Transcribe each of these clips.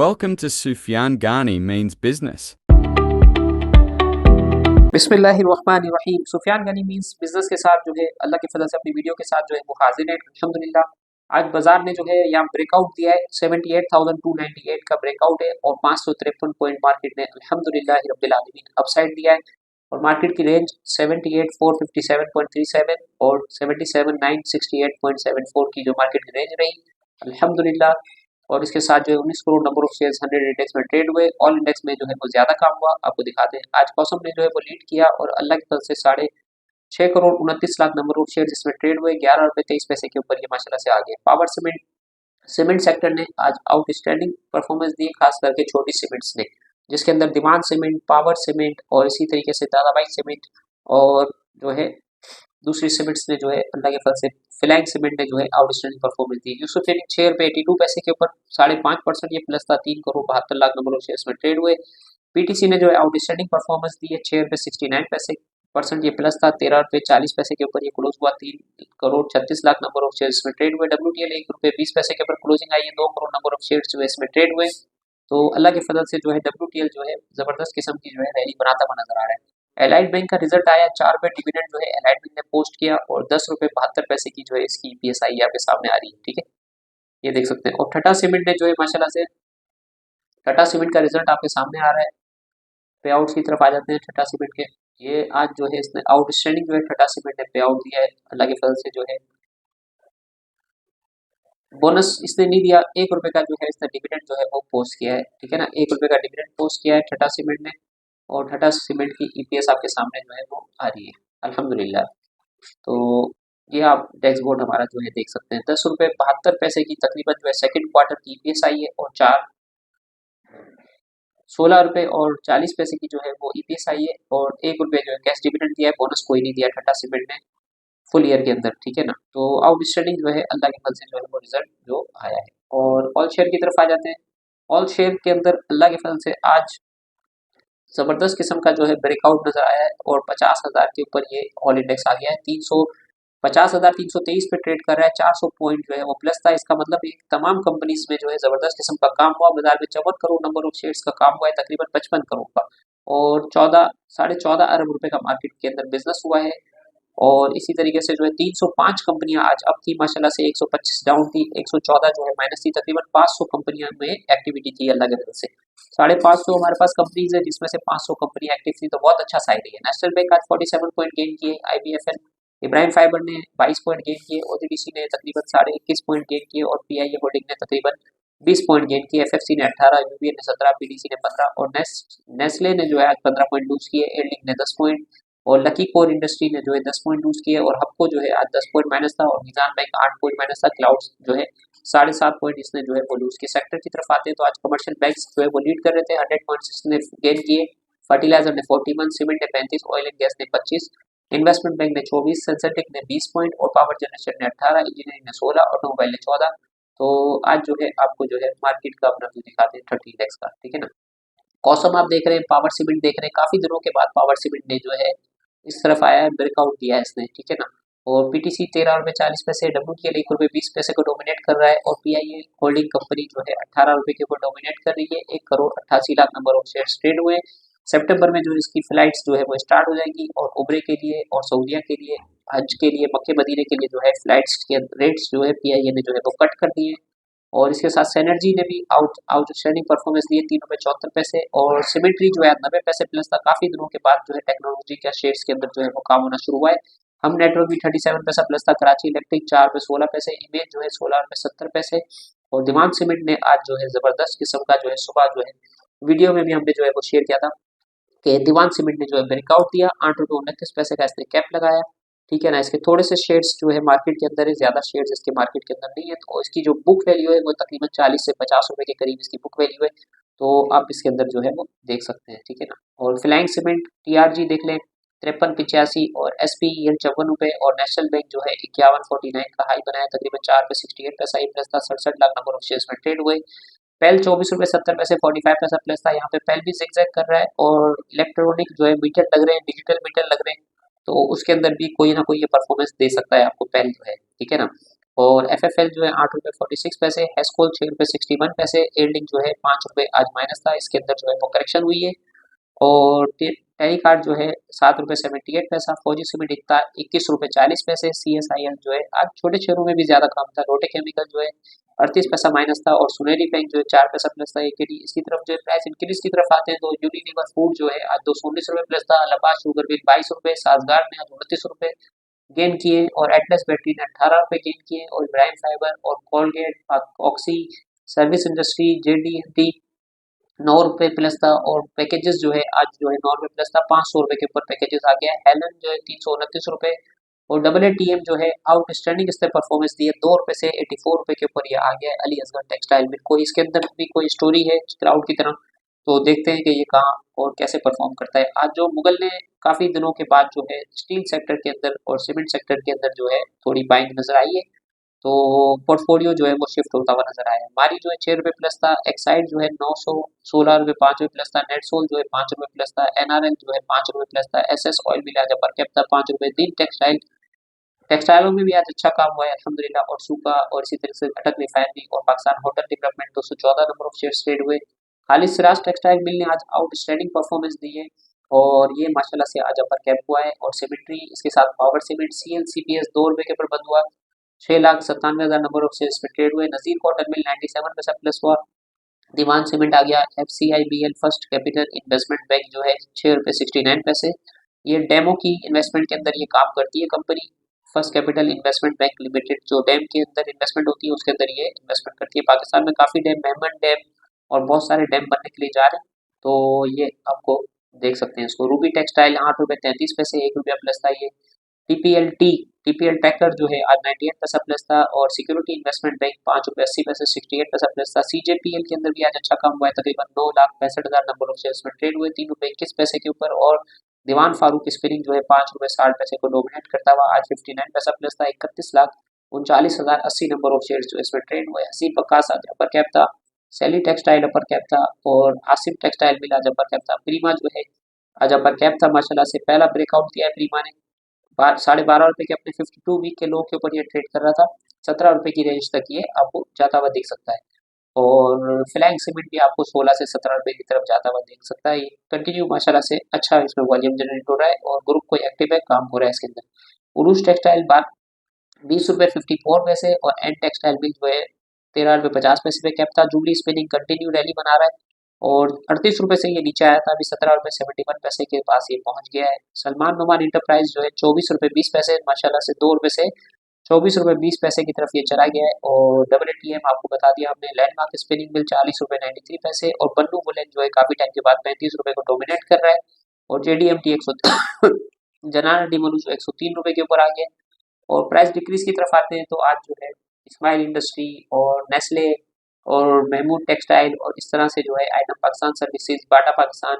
Welcome to Sufyan Ghani Means Business. बिस्मिल्लाहिर्रहमानिर्रहीम। Sufiyan Ghani means business के साथ जो है अल्लाह के फजल से अपनी वीडियो के साथ जो है वो हाजिर है अल्हम्दुलिल्लाह। आज बाजार ने जो है यहाँ ब्रेकआउट दिया है, 78,298 का ब्रेकआउट है और 553 पॉइंट मार्केट ने अल्हम्दुलिल्लाह रब्बिल आलमीन अपसाइड दिया है और मार्केट की रेंज 78,457.37 और 77,968.74 की जो मार्केट की रेंज रही अल्हम्दुलिल्लाह। और इसके साथ जो है 19 crore number of shares 100 index में ट्रेड हुए। ऑल इंडेक्स में जो है वो ज्यादा काम हुआ, आपको दिखाते हैं। आज कॉसम ने जो है वो लीड किया और अल्लाह की तरफ से 6.29 करोड़ नंबर ऑफ शेयर इसमें ट्रेड हुए। 11 रुपये 23 पैसे के ऊपर ये माशाल्लाह से आ गए। पावर सीमेंट सेक्टर ने आज आउटस्टैंडिंग परफॉर्मेंस दी, खास करके छोटी सीमेंट्स ने, जिसके अंदर दीवान सीमेंट, पावर सीमेंट और इसी तरीके से दादाबाई सीमेंट और जो है दूसरी सीमेंट्स ने जो है अल्लाह के फल से फिलैंग सीमेंट ने जो है आउटस्टैंडिंग परफॉर्मेंस दी। यूसुफ 6 रुपये 82 पैसे के ऊपर 5.5% ये प्लस था। 3 crore 72 lakh number of shares में ट्रेड हुए। पीटीसी ने जो है आउटस्टैंडिंग परफॉर्मेंस दी है, 6 रुपये 69 पैसे % ये प्लस था। 13 रुपये 40 पैसे के ऊपर ये क्लोज हुआ। 3 crore 36 lakh number of shares में ट्रेड हुए। WTL 1 रुपये 20 पैसे के ऊपर क्लोजिंग आई है। 2 करोड़ नंबर ऑफ शेयर्स जो है इसमें ट्रेड हुए। तो अल्लाह के फजल से जो है WTL जो है जबरदस्त किस्म की जो है रैली बनाता हुआ नजर आ रहा है। एलाइड बैंक का रिजल्ट आया, 4 रुपये डिविडेंड जो है एलाइड बैंक ने पोस्ट किया और 10 रुपये 72 पैसे की जो है इसकी EPS आई आपके सामने आ रही है, ठीक है, ये देख सकते हैं। और टाटा सीमेंट ने जो है माशाल्लाह से टाटा सीमेंट का रिजल्ट आपके सामने आ रहा है। पे आउट्स की तरफ आ जाते हैं टाटा सीमेंट के। ये आज जो है इसने आउटस्टैंडिंग जो है टाटा सीमेंट ने पे आउट दिया है अल्लाह के फजल से। जो है बोनस इसने नहीं दिया, 1 रुपये का जो है इसने डिविडेंड जो है वो पोस्ट किया है, ठीक है ना। 1 रुपये का डिविडेंड पोस्ट किया है टाटा सीमेंट ने और टाटा सीमेंट की EPS आपके सामने जो है वो आ रही है अल्हम्दुलिल्लाह। तो ये आप डैशबोर्ड हमारा जो है देख सकते हैं। 10 रुपये 72 पैसे की तकरीबन जो है सेकंड क्वार्टर की EPS आई है और 16 रुपये और 40 पैसे की जो है वो EPS आई है और 1 रुपये जो है कैश डिविडेंड दिया है। बोनस कोई नहीं दिया टाटा सीमेंट ने फुल ईयर के अंदर, ठीक है ना। तो आउटस्टैंडिंग जो है अल्लाह के फजल से जो है वो रिजल्ट जो आया है। और ऑल शेयर की तरफ आ जाते हैं। ऑल शेयर के अंदर अल्लाह के फजल से आज जबरदस्त किस्म का जो है ब्रेकआउट नजर आया है और 50,000 के ऊपर ये ऑल इंडेक्स आ गया है। 50,323 पे ट्रेड कर रहा है। 400 पॉइंट जो है वो प्लस था। इसका मतलब एक तमाम कंपनीज में जो है जबरदस्त किस्म का काम हुआ। बाजार में 54 करोड़ नंबर ऑफ शेयर्स का काम हुआ है, तकरीबन 55 करोड़ का, और 14.5 अरब रुपए का मार्केट के अंदर बिजनेस हुआ है। और इसी तरीके से जो है 305 कंपनियां आज अप थी माशाल्लाह से। 125 डाउन थी, 114 जो है माइनस थी। तकरीबन 500 कंपनियां में एक्टिविटी थी अल्लाह की तरफ से। 550 हमारे पास कंपनीज है जिसमें से 500 कंपनी एक्टिव थी, तो बहुत अच्छा साइड है। नेशनल बैंक आज 47 पॉइंट गेन किए। IBFL इब्राहिम फाइबर ने 22 पॉइंट गेन किए। OTDC ने तकरीबन 21.5 पॉइंट गेन किए और PIA होल्डिंग ने तकरीबन 20 पॉइंट गेन किए। FFC ने 18, UBL ने 17, PDC ने 15 और नेस्ले ने जो है आज 15 पॉइंट लूज किए। एयरलिंक ने 10 पॉइंट और लकी कोर इंडस्ट्री ने जो है 10 पॉइंट लूज किए और हबको जो है आज 10 पॉइंट माइनस था और निजाम बैंक 8 पॉइंट माइनस था। क्लाउड्स जो है 7.5 पॉइंट इसने जो है वो लूज किए। सेक्टर की तरफ आते हैं तो आज कमर्शियल बैंक्स जो है वो लीड कर रहे थे, 100 पॉइंट्स इसने गेन किए। फर्टिलाइजर ने 41, सीमेंट ने 35, ऑयल एंड गैस ने 25, इन्वेस्टमेंट बैंक ने 24, सेंसेटिक ने 20 पॉइंट और पावर जनरेशन ने 18, इंजीनियरिंग ने 16, ऑटोमोबाइल ने 14। तो आज जो है आपको जो है मार्केट का अपना व्यू दिखाते हैं 30 इंडेक्स का, ठीक है ना। कॉसम आप देख रहे हैं, पावर सीमेंट देख रहे हैं। काफी दिनों के बाद पावर सीमेंट ने जो है इस तरफ आया है, ब्रेकआउट दिया है इसने, ठीक है ना। और PTC 13 रुपये 40 पैसे, WTL 1 रुपये 20 पैसे को डोमिनेट कर रहा है और PIA होल्डिंग कंपनी जो है 18 रुपये के ऊपर डोमिनेट कर रही है। 1 crore 88 lakh number of shares trade हुए। सितंबर में जो इसकी फ्लाइट्स जो है वो स्टार्ट हो जाएगी और उम्रे के लिए और सऊदीया के लिए, हज के लिए, मक्के मदीने के लिए जो है फ्लाइट्स के रेट्स जो है PIA ने जो है वो कट कर दिए। और इसके साथ सेनर्जी ने भी आउटस्टैंडिंग परफॉर्मेंस दी है, 3 रुपये 74 पैसे और सिमेट्री जो है 90 पैसे प्लस था। काफी दिनों के बाद जो है टेक्नोलॉजी के शेयर्स के अंदर जो है वो काम होना शुरू हुआ है। हम नेटवर्क भी 37 पैसा प्लस था। कराची इलेक्ट्रिक 4 रुपये 16 पैसे, इमेज जो है 16 रुपये 70 पैसे और दिमाग सीमेंट ने आज जो है जबरदस्त किस्म का जो है सुबह जो है वीडियो में भी हमने जो है वो शेयर किया था कि दीवान सीमेंट ने जो है ब्रेकआउट दिया। 8 रुपये 29 पैसे का इसने कैप लगाया, ठीक है ना। इसके थोड़े से शेयर्स जो है मार्केट के अंदर है, ज्यादा शेयर्स इसके मार्केट के अंदर नहीं है। तो इसकी जो बुक वैल्यू है वो तकरीबन 40 से 50 रुपए के करीब इसकी बुक वैल्यू है। तो आप इसके अंदर जो है वो देख सकते हैं, ठीक है ना। और फ्लाइंग सीमेंट TRG देख लें, 5385 और SPEL 54 रुपए और नेशनल बैंक जो है 5149 का हाई बनाया। तकरीबन 4 रुपये 68 पैसा ही प्लस था। 67 लाख नंबर ऑफ शेयर्स में ट्रेड हुए। पेल 24 रुपये 70 पैसे, 45 पैसा प्लस था। यहाँ पे पेल भी जिगजैग कर रहा है और इलेक्ट्रॉनिक जो है मीटर लग रहे हैं, डिजिटल मीटर लग रहे हैं, तो उसके अंदर भी कोई ना कोई ये परफॉर्मेंस दे सकता है आपको पेल जो है, ठीक है ना। और FFL जो है 8 रुपये 46 पैसे, हेस्कोल 6 रुपये 61 पैसे, एयरलिंक जो है 5 रुपये आज माइनस था, इसके अंदर जो है वो करेक्शन हुई है। और टेलीकार्ड जो है 7 रुपये 78 पैसा, फौजी सीमेंट इकता 21 रुपये 40 पैसे, CSIL जो है आज छोटे शेयरों में भी ज्यादा काम था, रोटे केमिकल जो है 38 पैसा माइनस था, और सुनेरी बैंक जो है 4 पैसा प्लस था AKD। इसकी तरफ जो है प्राइस इंक्रीज की तरफ आते हैं तो यूनिलीवर फूड जो है आज 219 रुपये प्लस था, लबाश शुगर मिल 22 रुपये, साजगार ने आज 29 रुपये गेन किए, और एटलस बैटरी ने 18 रुपये गेन किए, और इब्राहिम फाइबर और Colgate oxy service industry JD&T 9 रुपये प्लस था, और पैकेजेस जो है आज जो है 9 रुपये प्लस था, 500 रुपये के ऊपर पैकेजेस आ गया है। हेलन जो है 329 रुपये, और WTM जो है आउटस्टैंडिंग इसने परफॉर्मेंस दी है, 2 रुपये से 84 रुपये के ऊपर ये आ गया है। अली असगर टेक्सटाइल में कोई इसके अंदर भी कोई स्टोरी है क्राउड की तरह, तो देखते हैं कि ये कहाँ और कैसे परफॉर्म करता है। आज जो मुगल ने काफी दिनों के बाद जो है स्टील सेक्टर के अंदर और सीमेंट सेक्टर के अंदर जो है थोड़ी बाइंग नजर आई है, तो पोर्टफोलियो जो है वो शिफ्ट होता हुआ नजर आया है। हमारी जो है 6 रुपये प्लस था, एक्साइड जो है 916 रुपये 5 रुपये प्लस था, नेटसोल जो है 5 रुपये प्लस था, NRL जो है 5 रुपये प्लस था, SS ऑयल मिल आज अपर कैप था 5 रुपये। दिन टेक्सटाइल टेक्सटाइलों में भी आज अच्छा काम हुआ है अल्हम्दुलिल्लाह, और सूखा और इसी तरह से अटक रिफाइनरी और Pakistan hotel development 214 number of share trade हुए। खालिद सिराज टेक्सटाइल मिल ने आज आउटस्टैंडिंग परफॉर्मेंस दी है, और ये माशाल्लाह से आज अपर कैप हुआ है। और सिमेट्री इसके साथ पावर सीमेंट CLCPS 2 रुपये के ऊपर बंद हुआ, 6,97,000 नंबर ऑफ शेयर्स में ट्रेड हुए। नजीर कॉटन मिल 97 पैसा प्लस हुआ। दीवान सीमेंट आ गया, FCIBL first capital investment bank जो है 6 रुपये 69 पैसे। ये डेमो की इन्वेस्टमेंट के अंदर ये काम करती है company, first capital investment bank limited, जो डैम के अंदर इन्वेस्टमेंट होती है उसके अंदर ये इन्वेस्टमेंट करती है। पाकिस्तान में काफ़ी डैम, मेहमन डैम और बहुत सारे डैम बनने के लिए जा रहे हैं, तो ये आपको देख सकते हैं इसको। रूबी टेक्सटाइल 8 रुपये 33 पैसे, 1 रुपया प्लस था ये। TPL टैकर जो है आज 98 पैसा प्लस था, और सिक्योरिटी इन्वेस्टमेंट बैंक 5 रुपये 80 पैसे, 68 पैसा प्लस था। CJPL के अंदर भी आज अच्छा काम हुआ है, तकरीबन 9,65,000 नंबर ऑफ शेयर्स में ट्रेड हुए, 3 रुपये 21 पैसे के ऊपर। और दीवान फारूक स्पिनिंग जो है 5 रुपये 60 पैसे को डोमिनेट करता हुआ आज 59 पैसा प्लस था, 31,39,080 नंबर ऑफ शेयर्स जो इसमें ट्रेड हुए। हसीब बकास आज अपर कैप था, सैली टेक्सटाइल अपर कैप था, और आसिफ टेक्सटाइल भी आज अपर कैप था। प्रीमा जो है आज अपर कैप था, माशाल्लाह से पहला ब्रेकआउट दिया है प्रीमा ने, 12.5 रुपये के अपने 52 वीक के लो के ऊपर ये ट्रेड कर रहा था, 17 रुपये की रेंज तक ये आपको जाता हुआ दिख सकता है। और फ्लैंग सीमेंट भी आपको 16 से 17 रुपये की तरफ जाता हुआ देख सकता है। ये कंटिन्यू माशाल्लाह से अच्छा इसमें वॉल्यूम जनरेट हो रहा है, और ग्रुप को एक्टिव है, काम हो रहा है इसके अंदर। उरुस टेक्सटाइल बात 20 रुपये 54 पैसे, और एंड टेक्सटाइल बिल जो है 13 रुपये 50 पैसे पे कैप था। जूबली स्पिनिंग कंटिन्यू रैली बना रहा है, और 38 रुपये से ये नीचे आया था, अभी 17 रुपये 71 पैसे के पास ये पहुंच गया है। सलमान नुमान इंटरप्राइज जो है 24 रुपये 20 पैसे, माशाल्लाह से 2 रुपये से 24 रुपये 20 पैसे की तरफ ये चला गया है। और WTM आपको बता दिया हमने। लैंडमार्क स्पिनिंग बिल 40 रुपये 93 पैसे, और बन्नू बुलेट जो है काफी टाइम के बाद 35 रुपये को डोमिनेट कर रहा है। और JDMT 100 जनाना डिमोलू जो 103 रुपये के ऊपर आ गया है। और प्राइस डिक्रीज की तरफ आते हैं तो आज जो है स्माइल इंडस्ट्री और नेस्ले और महमूद टेक्सटाइल और इस तरह से जो है आइटम पाकिस्तान सर्विसेज, बाटा पाकिस्तान,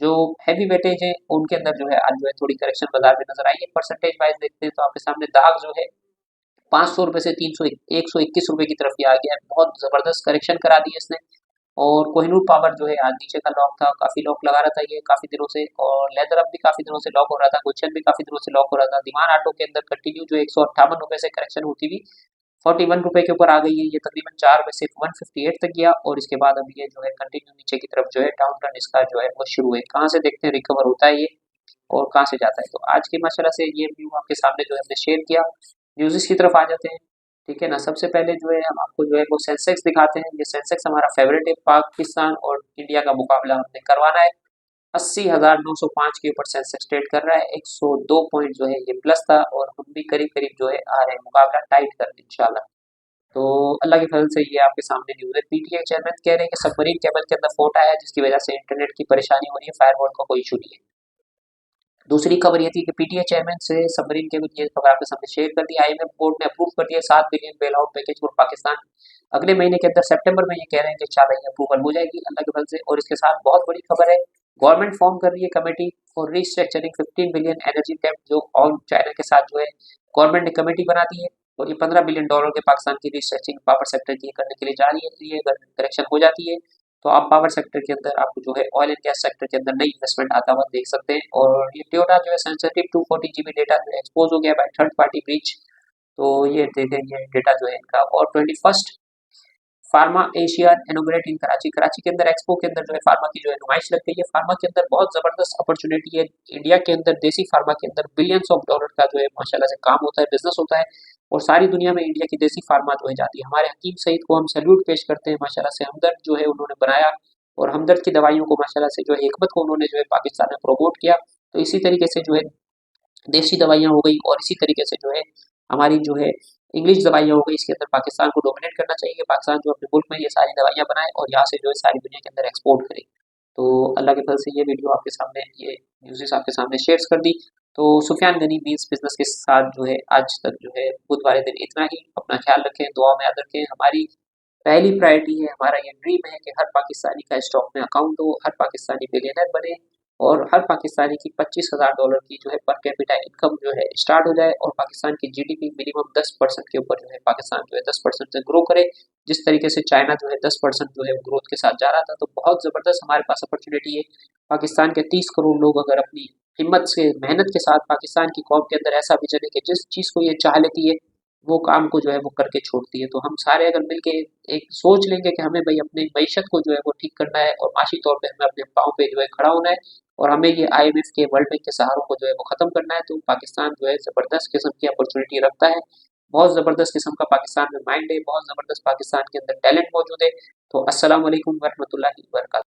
जो हैवी वेटेज है उनके अंदर जो है आज जो है थोड़ी करेक्शन बाजार में नजर आई है। परसेंटेज वाइज देखते हैं तो आपके सामने दाग जो है 500 रुपये से 121 रुपये की तरफ ये आ गया है, बहुत जबरदस्त करेक्शन करा दी है इसने। और कोहिनूर पावर जो है आज नीचे का लॉक था, काफी लॉक लगा रहा था ये काफी दिनों से, और लेदर अब भी काफी दिनों से लॉक हो रहा था, गुलशन भी काफी दिनों से लॉक हो रहा था। दीवान ऑटो के अंदर कंटिन्यू जो 158 रुपये से करेक्शन होती हुई 41 रुपये के ऊपर आ गई है, ये तकरीबन 4 रुपये से 158 तक गया, और इसके बाद अब ये जो है कंटिन्यू नीचे की तरफ जो है डाउन टर्न इसका जो है वो शुरू है। कहाँ से देखते हैं रिकवर होता है ये और कहाँ से जाता है। तो आज की माशाल्लाह से ये व्यू आपके सामने जो है हमने शेयर किया। न्यूज़ की तरफ आ जाते हैं, ठीक है ना। सबसे पहले जो है हम आपको जो है वो सेंसेक्स दिखाते हैं। ये सेंसेक्स हमारा फेवरेट है, पाकिस्तान और इंडिया का मुकाबला हमने करवाना है। 80,905 के ऊपर सेंसेक्स ट्रेड कर रहा है, 102 पॉइंट जो है ये प्लस था, और हम भी करीब करीब जो है आ रहे हैं मुकाबला टाइट कर इंशाल्लाह। तो अल्लाह के फजल से ये आपके सामने न्यूज़ है। PTA चेयरमैन कह रहे हैं कि सबमरीन केबल के अंदर फॉल्ट आया है, जिसकी वजह से इंटरनेट की परेशानी हो रही है, फायरवॉल का कोई इशू नहीं है। दूसरी खबर ये थी कि PTA चेयरमैन से सबमरीन केबल, ये खबर आपके सामने शेयर कर दी। IMF बोर्ड ने अप्रूव कर दिया 7 billion bail out package for Pakistan. अगले महीने के अंदर सितंबर में ये कह रहे हैं कि इंशाल्लाह ये अप्रूवल हो जाएगी अल्लाह के फजल से। और इसके साथ बहुत बड़ी खबर है, गवर्नमेंट फॉर्म कर रही है committee for restructuring 15 billion energy डेब्ट, जो ऑन चाइना के साथ जो है गवर्नमेंट ने कमेटी बना दी है, और ये $15 बिलियन के पाकिस्तान की रिस्ट्रक्चरिंग पावर सेक्टर की करने के लिए जा रही है। तो ये अगर करेक्शन हो जाती है तो आप पावर सेक्टर के अंदर आपको जो है ऑयल एंड गैस सेक्टर के अंदर नई इन्वेस्टमेंट आता हुआ देख सकते हैं। और ये टोयोटा जो है सेंसिटिव 240 GB डेटा जो एक्सपोज हो गया बाय थर्ड पार्टी ब्रीच, तो ये देखें, ये डेटा जो है इनका। और 21st फार्मा एशिया इनोग्रेट इन कराची, कराची के अंदर एक्सपो के अंदर जो है फार्मा की जो है नुमाइश लग गई है। फार्मा के अंदर बहुत जबरदस्त अपॉर्चुनिटी है। इंडिया के अंदर देसी फार्मा के अंदर बिलियंस ऑफ डॉलर का जो है माशाल्लाह से काम होता है, बिजनेस होता है, और सारी दुनिया में इंडिया की देसी फार्मा जो है जाती है। हमारे हकीम सईद को हम सैल्यूट पेश करते हैं माशाल्लाह से। हमदर्द जो है उन्होंने बनाया, और हमदर्द की दवाइयों को माशाल्लाह से जो है हिकमत को उन्होंने जो है पाकिस्तान में प्रमोट किया। तो इसी तरीके से जो है देसी दवाइयाँ हो गई, और इसी तरीके से जो है हमारी जो है इंग्लिश दवाइयाँ हो गई, इसके अंदर पाकिस्तान को डोमिनेट करना चाहिए कि पाकिस्तान जो अपने मुल्क में ये सारी दवाइयाँ बनाए और यहाँ से जो है सारी दुनिया के अंदर एक्सपोर्ट करे। तो अल्लाह के फजल से ये वीडियो आपके सामने, ये न्यूज़ेस आपके सामने शेयर कर दी। तो सुफियान गनी मीन्स बिजनेस के साथ जो है आज तक जो है बुध वाले दिन इतना ही। अपना ख्याल रखें, दुआ में याद रखें। हमारी पहली प्रायोरिटी है, हमारा ये ड्रीम है कि हर पाकिस्तानी का स्टॉक में अकाउंट हो, हर पाकिस्तानी बिलियनर बने, और हर पाकिस्तानी की $25,000 की जो है पर कैपिटा इनकम जो है स्टार्ट हो जाए, और पाकिस्तान की जीडीपी मिनिमम 10% के ऊपर जो है पाकिस्तान जो है 10% से ग्रो करे। जिस तरीके से चाइना जो है 10% जो है ग्रोथ के साथ जा रहा था, तो बहुत ज़बरदस्त हमारे पास अपॉर्चुनिटी है। पाकिस्तान के 30 करोड़ लोग अगर अपनी हिम्मत से, मेहनत के साथ, पाकिस्तान की कौम के अंदर ऐसा विजन है कि जिस चीज़ को ये चाह लेती है वो काम को जो है वो करके छोड़ती है। तो हम सारे अगर मिलके एक सोच लेंगे कि हमें भाई अपनी मईशत को जो है वो ठीक करना है, और माशी तौर पे हमें अपने पाँव पे जो है खड़ा होना है, और हमें ये आईएमएफ के, वर्ल्ड बैंक के सहारों को जो है वो ख़त्म करना है, तो पाकिस्तान जो है ज़बरदस्त किस्म की अपॉर्चुनिटी रखता है। बहुत ज़बरदस्त किस्म का पाकिस्तान में माइंड है, बहुत ज़बरदस्त पाकिस्तान के अंदर टैलेंट मौजूद है। तो अस्सलाम वालेकुम वरहमतुल्लाहि वबरकातुहू।